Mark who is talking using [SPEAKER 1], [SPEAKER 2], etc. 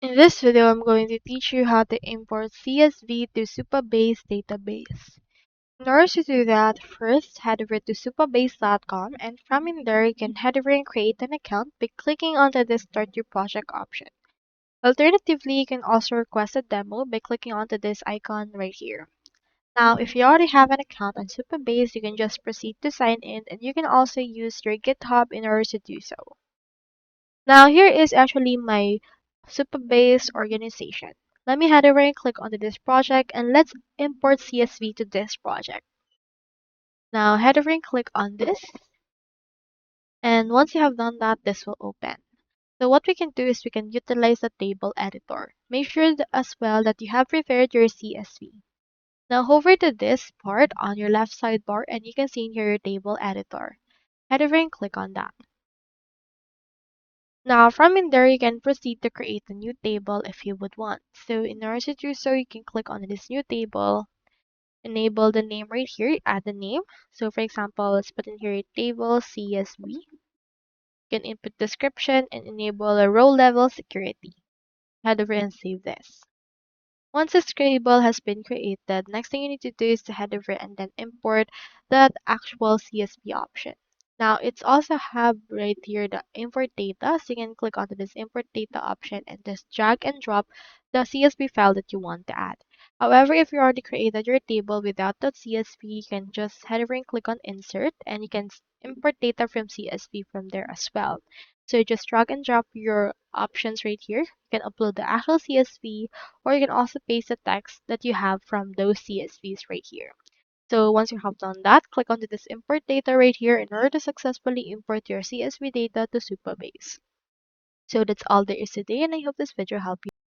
[SPEAKER 1] In this video, I'm going to teach you how to import CSV to Supabase database. In order to do that, first head over to supabase.com, and from in there you can head over and create an account by clicking onto the Start Your Project option. Alternatively, you can also request a demo by clicking onto this icon right here. Now, if you already have an account on Supabase, you can just proceed to sign in, and you can also use your GitHub in order to do so. Now here is actually my Supabase organization. Let me head over and click onto this project, and let's import CSV to this project. Now head over and click on this, and once you have done that, this will open. So what we can do is we can utilize the table editor. Make sure as well that you have prepared your CSV. Now hover to this part on your left sidebar, and you can see in here your table editor. Head over and click on that. Now, from in there, you can proceed to create a new table if you would want. So in order to do so, you can click on this new table, enable the name right here, add the name. So for example, let's put in here table CSV. You can input description and enable a row level security. Head over and save this. Once this table has been created, next thing you need to do is to head over and then import that actual CSV option. Now, it's also have right here the import data, so you can click onto this import data option and just drag and drop the CSV file that you want to add. However, if you already created your table without that CSV, you can just head over and click on insert, and you can import data from CSV from there as well. So just drag and drop your options right here. You can upload the actual CSV, or you can also paste the text that you have from those CSVs right here. So once you have done that, click onto this import data right here in order to successfully import your CSV data to Supabase. So that's all there is today, and I hope this video helped you.